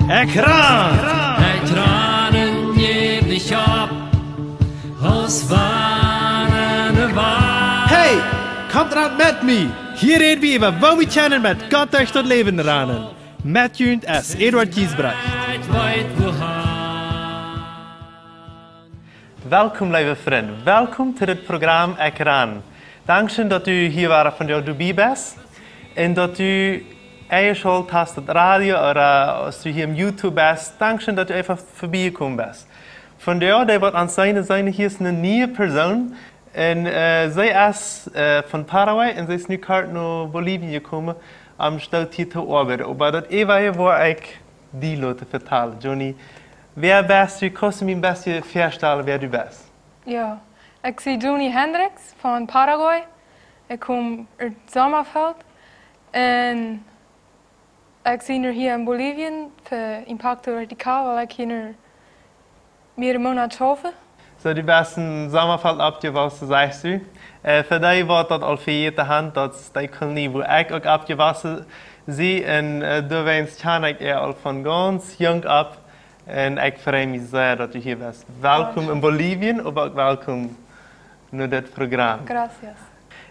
Ekran! Ekranen geef dich ab, aus Warnen war. Hey, kommt ran mit mir! Hier reden wir über, wo wir kennen mit Gott durch das Leben ranen. Met Jünd S. Eduard Giesbrecht. Welkom, lieve vrienden. Welkom tot het programma Ekran. Dankzij dat u hier waren van jou erbij bent. En dat u eingeschaltet hast op radio of als u hier op YouTube bent. Dankzij dat u even voorbij gekomen bent. Van jou, die wordt aan zijn hier is een nieuwe persoon. En zij is van Paraguay en zij is nu kort naar Bolivien gekomen om stout hier te arbeiden. Maar dat even waar ik die laten vertellen. Johnny, wer bist du? Kannst du mir ein bisschen vorstellen, wer du bist? Ja, ik ben Johnny Hendricks van Paraguay. Ik kom uit Sommerveld. En ik ben hier in Bolivien voor Impacto Radical, weil ik hier mehrere Monate arbeite. So, du bist in Sommerveld abgewachsen, sagst du. Für dich war das al für jede Hand, dass die Kolonie, wo ich auch abgewachsen bin. Und du weinst, kann ich al von ganz jung ab. En ik freue mich sehr, dass du hier bist. Welkom in Bolivien, aber auch welkom in dit programma. Gracias.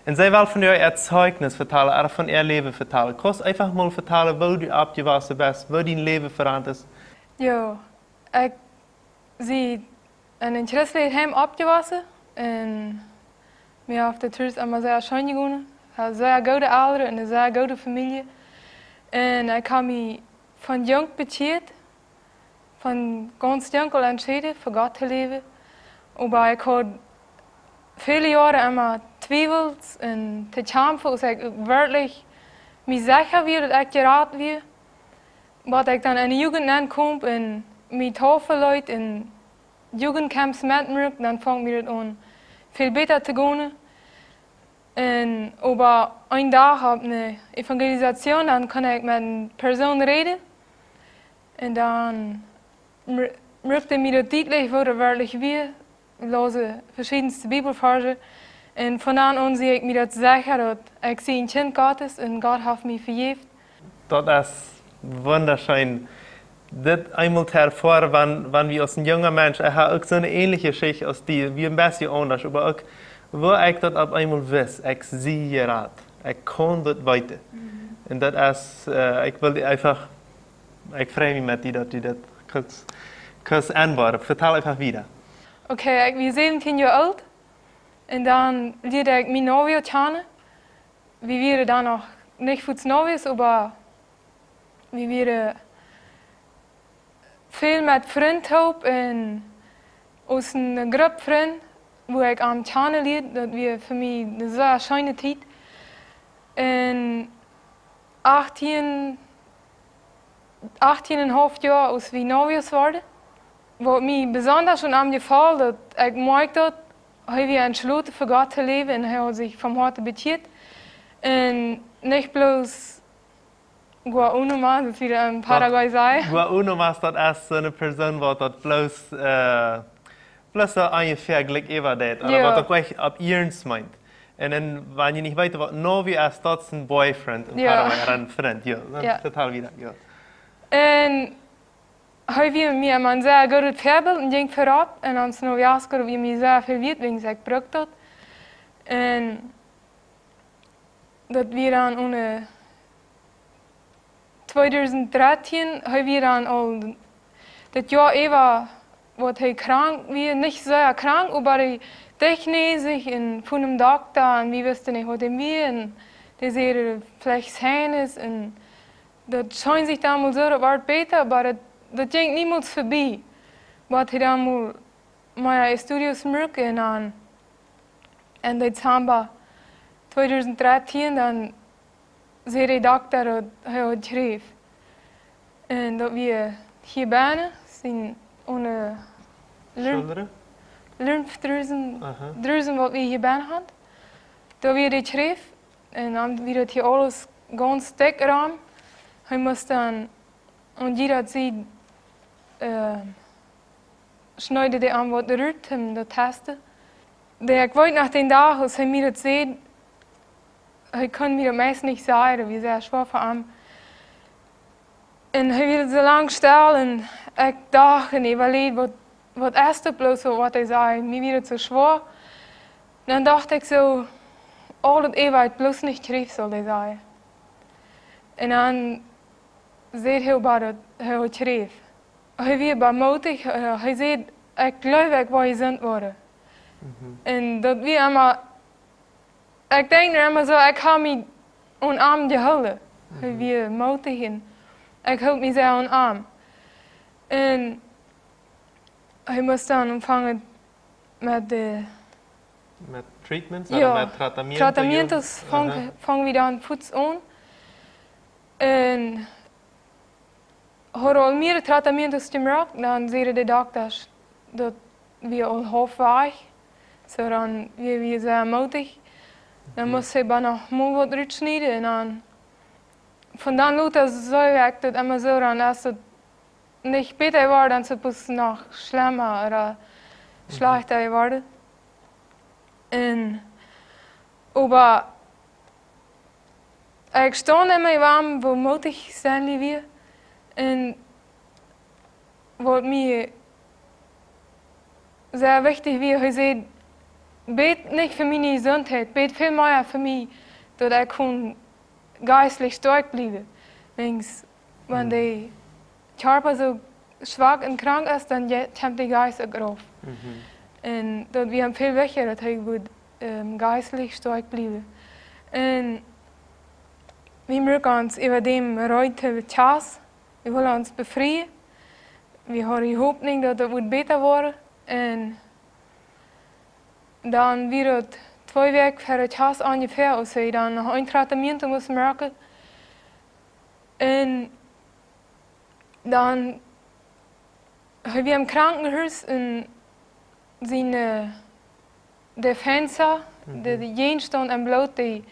En zij wil van jou het Zeugnis vertellen, er van ihr Leben vertellen. Kannst du einfach mal vertellen, wo du abgewachsen bist, wo dein Leben verandert ist? Ja, ik ben in een christelijk abgewachsen. En mir auf der Tür ist immer sehr schön gegangen. Ich habe sehr gute Eltern und eine sehr gute Familie. Und ich habe mich von jung bekeert. Von ganz jung entschieden, für Gott zu leben. Aber ich hatte viele Jahre immer Zweifel und zu kämpfen, als ich wirklich mich sicher war, dass ich geraten werde. Aber ich dann in die Jugend ankomme und mit Hilfe Leute in Jugendcamps mitmache, dann fängt mir das an, viel besser zu gehen. Und aber einen Tag habe ich eine Evangelisation, dann kann ich mit einer Person reden. Und dann möchte mir deutlich, wo er wirklich wir lese verschiedenste Bibelverse. Und von dann an sehe ich mir das sicher, dass ich ein Kind Gottes und Gott hat mich vergeben. Das ist wunderschön. Das einmal zu erfahren, wenn wir als ein junger Mensch, ich habe auch so eine ähnliche Geschichte als die, wie ein bisschen anders, aber auch, wo ich das auf einmal weiß, ich sehe Rat, ich kann das weiter. Und das ist, ich will einfach, ich freue mich mit dir, dass du das kurz antworten. Vertel einfach wieder. Okay, ich war 17 Jahre alt und dann lernte ich mein Novio kennen. Wir waren dann noch nicht für Novios, aber wir waren viel mit Freunden und aus einer Gruppe Freunde, wo ich am kennenlernte. Das war für mich eine sehr schöne Zeit. Und 18,5 Jahre als wir Novios waren. Was mir besonders schon am gefallen, dass ich merkte, dass wir entschlossen für Gott zu leben und er hat sich vom Herzen bekehrt. Und nicht bloß Guauno Mas, das wieder in Paraguay sei. Guauno Mas, das ist so eine Person, die bloß so ungefähr gleich über das, oder was auch gleich ab ernst meint. Und dann, wenn ihr nicht weiter was Novio ist, das ist ein Boyfriend in Paraguay, ein Freund, ja, total wieder, ja. Und wir mir ein sehr gutes Vorbild und ging vorab. Und ans Noviazgo haben wir mir sehr viel Wert wegen sich gebrückt hat. Und dat wir dann ohne 2013 haben wir dann all das Jahr über, wo er krank war, nicht sehr krank, aber die Technik sich von einem Doktor und wir wussten nicht, was er war. Und das vielleicht sein ist. Und das scheint sich damals so, das war besser, aber das ging niemals vorbei. Was ich damals meine Studios merken an. Und Dezember 2013 dann zei de dokter dat hij had geschreven. En dat we hier bijna zijn ohne lymfdrüsen wat we hier bijna hadden. Dat we dit geschreven. En dan we dat hier alles ganz dick raam. Hij moest dan, und jeder sieht, schneidet die an, was rührt, das testen. Ich wollte nach den Tagen, als er mir das sieht, ich kann mir das meist nicht sagen, wie sehr schwer vor allem. En hij wilde zo lang stil en ik dacht en überlegt, wat is het bloos wat hij zei. Mir wird so schwer. Dan dacht ik zo, al het eeuwig bloos niet schreef, zal hij zeggen. En dan zei hij bij dat hij schreef. Hij werd bemoedigd, hij zei, ik geloof ik wil gezond worden. En dat wie allemaal, ik denk er immer zo, ik ga me een arm gehouden. Hij werd moedig en ik hield me zo een arm. En hij moest dan ontvangen met de... Met treatments? Ja, Met tratamientos? Tratamientos fangen we dan voets aan. En hadden al meer tratamientos gemaakt, dan zeiden de dokters dat we al halfweg. Zo dan we zeer moedig. Dan moest hij bijna moe wat uitsnijden. En dan, van dan loopt het zo werkt het immer zo dan, als het nicht beter wordt, dan zou het nog schlimmer oder slechter worden. En, aber ik stond in mijn warm, hoe moedig zijn we. En wat mij sehr wichtig was, hij zei, bet nicht für meine Gesundheit, bet viel mehr für mich, dass ich geistlich stark bleibe. Wenn der Körper so schwach und krank ist, dann kommt der Geist auch drauf. Und dat wir haben viel wichtiger, dass ich geistlich stark bleibe. Und wir möchten uns über dem heute Chance, wir wollen uns befreien. Wir haben die Hoffnung, dass es besser wird. Und dan wird het 2 weken voor het huis ongeveer, als je dan nog een tratamiento moet maken. En dan hebben we im Krankenhaus en zijn Defensa, de Jenstand en bloot, die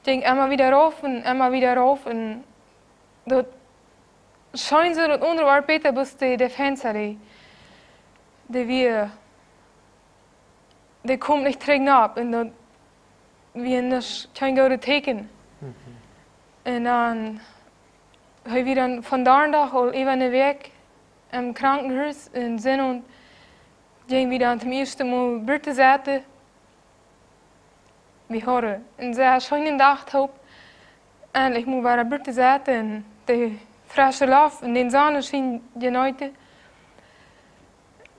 ging immer wieder rauf en immer wieder rauf. En dat schijnt zo dat onderwerp beter was de Defensa, die wir die komt niet terug op en dat we niet kunnen tekenen. En dan hebben we dan vandaag al even een week im Krankenhaus en zijn en gingen we dan zum eerste Mal buiten zitten. We hadden een zeer schöne dag gehad. Eindelijk moeten we buiten zitten en de frisse lucht en de zon scheen genoten.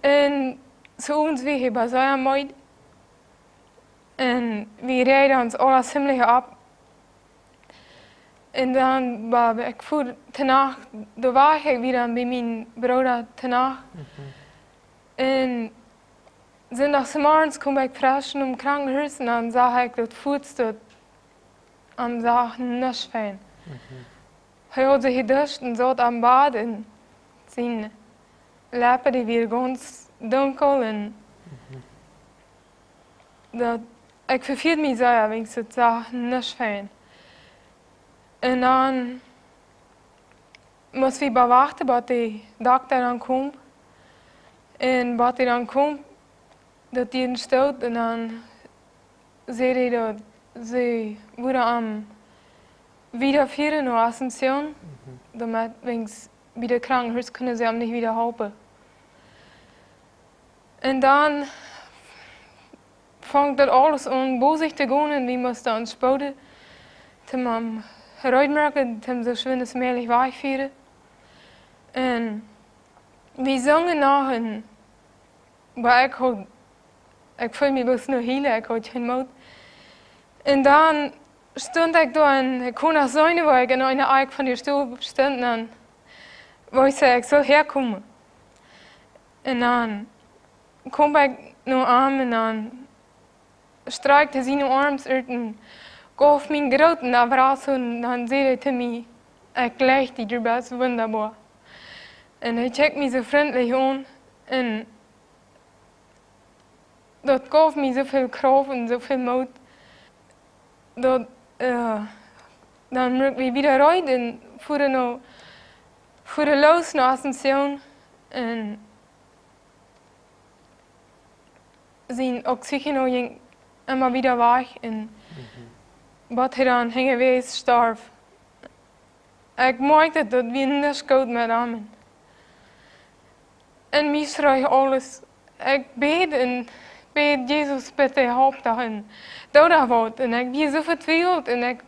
En zo ons we hebben zo mooi. En we rijden ons alles ziemlich ab. En dan war ik voer danach, da war ik weer bij mijn broer danach. En zondagsmorgens kom ik frisch in het Krankenhaus en dan zag ik dat voet dat aan zag niet fijn. Hij had zich geduscht en zat aan bad en zijn lippen die weer ganz donker en dat ik verviel me zo, want ik zag niet fijn. En dan moesten we bewachten wat de dokter dan komt. En wat hij dan komt, dat hij stoot en dan zei hij dat ze worden am wiederführen naar Asunción. Damit, wens bij de Krankenhaus kunnen ze hem niet wieder helpen. En dan fängt dat alles an, bosig te gaan en we moesten ons spoeden. Zum Heruitmerken, zum so schönes mählich wegführen. En we zongen nog en maar ik voel me bloß nur hielen, ik had geen moed. En dan stond ik daar en ik kon naar zo'n waar ik in een eik van die stoel stond en waar ik zei, ik zal herkomen. En dan kom ik naar arm en dan strijkte zijn arms uit en gaf mijn grote abrazo en dan zei hij te mij, ik leg die erbij, zo wunderbar. En hij checkt me zo vriendelijk aan en dat gaf me zoveel kracht en zoveel moed. Dat dan moest we weer uit en voeren los naar Asunción en zijn oxygen ging immer wieder weg en wat hij dan hing geweest starf. Ik merkte dat we niet goed met hem. En mij schreef alles. Ik bid en bid Jezus bitte help daarin. Doe dat wat. En ik ben zo vertwijfeld en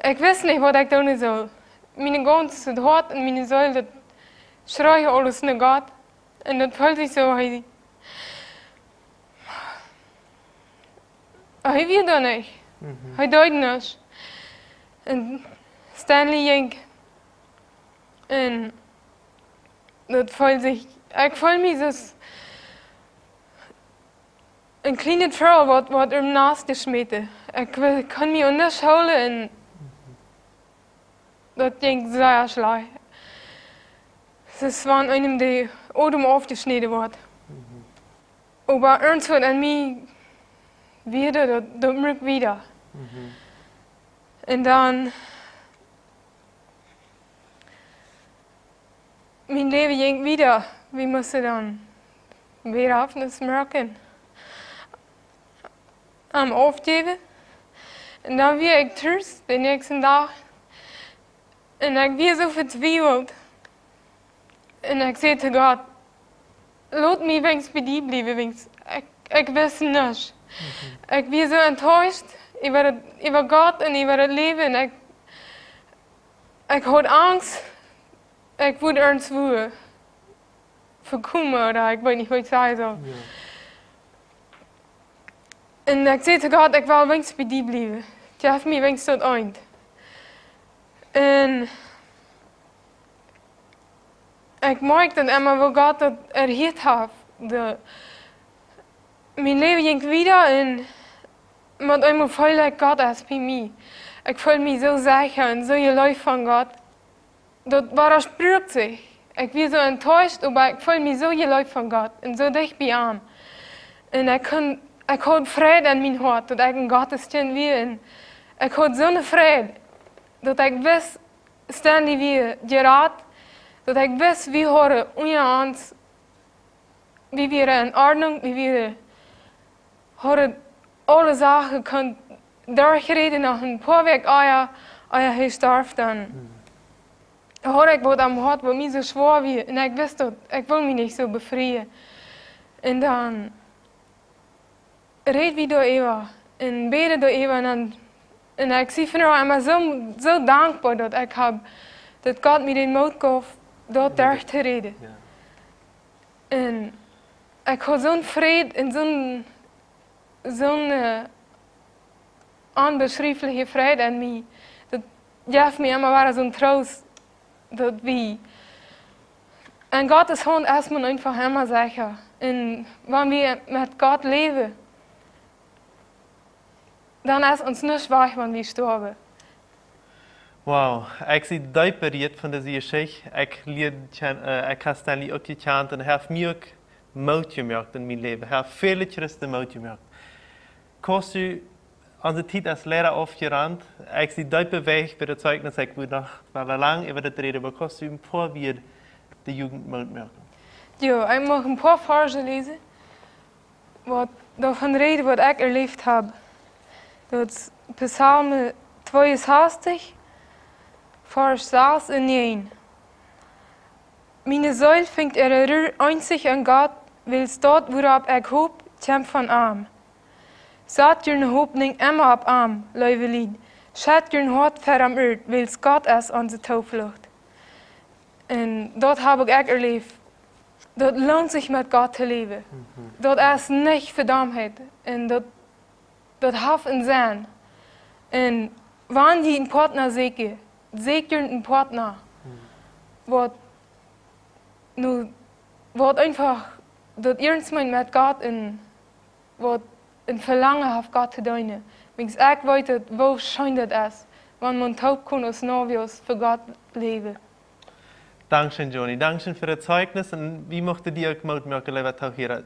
ik wist niet wat ik doen zou. Mijn ganze hart en mijn ziel, dat schreef alles naar God. En dat voelt zich zo, hij weet dat niet. Hij deed niet. En Stanley ging. En dat voelt zich, ik voel me zoals een kleine vrouw wat naast gesmeten. Ik kan me onderscholen en dat ging zeer slecht. Het is van einem die Odem aufgeschnitten wordt. Aber irgendwann an mich wieder, dat merk wieder. En dan, mijn leven ging wieder. We moesten dan weer afnes merken. Am aufgeven. En dan weer ik thuis de nächste dag. En ik weer zo vertwijfeld. En ik zei te God, laat me wenigstens bij die blijven. Ik wist niets. Ik was zo enttäuscht over God en over het leven. En ik had angst. Ik wilde ergens voorkomen, of ik weet niet hoe ik zei zo. Ja. En ik zei te God, ik wil wenigstens bij die blijven. Geef me wenigstens tot eind. En ik merkte dat immer, wo God dat erhielt heeft. Mijn leven ging wieder en met einmal voel ik God als bij mij. Ik voel me zo zeker en zo geluid van God. Dat widerspricht zich. Ik was zo enttäuscht, maar ik voel me zo geluid van God en zo dicht bij hem. En ik had vrede in mijn hart, dat ik een Gottesdienst weer. En ik had zo'n vrede, dat ik wist, Stanley weer geraad. Dat ik wist, we horen onder ons, we waren in ordnung, we hadden alle zaken kunnen doorgereden naar een paar weken, hij starft dan. Hoorde ik wat aan mijn hart, wat mij zo zwaar was. En ik wist dat, ik wil me niet zo bevrijden. En dan reed we door Eva en beden door Eva. En ik zie van haar, ik ben zo dankbaar dat ik heb, dat God me den moed gaf, dat daar te reden. Ja. En ik had zo'n vrede en zo'n onbeschrijfelijke vrede in mij. Dat gaf me immer zo'n troost, dat we. En God is gewoon erstmal einfach immer sicher. En wanneer we met God leven, dan is ons niet weg, wanneer we sterven. Wow, ik zie diep bereid van deze geschichte. Ik heb Stanley ook gekend en heeft mij ook moed gemaakt in mijn leven. Heeft vele christen moed gemaakt. Kost u onze tijd als leraar afgerand. Ik zie diep bewegd bij het zeugnis. Ik wil nog wel lang over het reden, maar kost u een paar weer de jugend moed maken? Ja, ik mag een paar versen lezen. Wat daarvan reden wat ik erleefd heb. Dat is Psalm 62. Vers 6 en 9. Meine Seele fängt ihre einzig an Gott, weil dort, worauf ich hoop, komt van Arm. Zat je hoopning immer op Arm, Leuvelin. Schat je hart ver am Erd, weil Gott ist onze Toevlucht. En dat heb ik erlebt. Dat lohnt sich mit Gott zu leben. Dat ist nicht Verdammtheit. En dat heeft een zin. En wanneer je een partner zeker een partner, wat einfach dat ernst meint met God en wat een verlangen heeft God te doen. Want ik weet dat hoe schön dat is, wanneer man taub kan als Novios voor God leven. Dankeschön, Johnny. Dankeschön für das Zeugnis. Und wie möchte dir auch moed maken, lewat auch hier.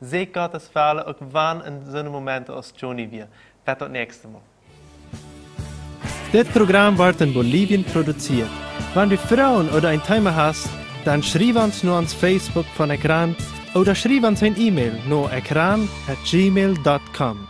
Sehe Gottes Fälle, auch wann in so einem Moment als Johnny wir. Bis das nächste Mal. Das Programm wird in Bolivien produziert. Wenn du Fragen oder ein Thema hast, dann schreib uns nur ans Facebook von Ekran oder schreib uns ein E-Mail nur ekran@gmail.com.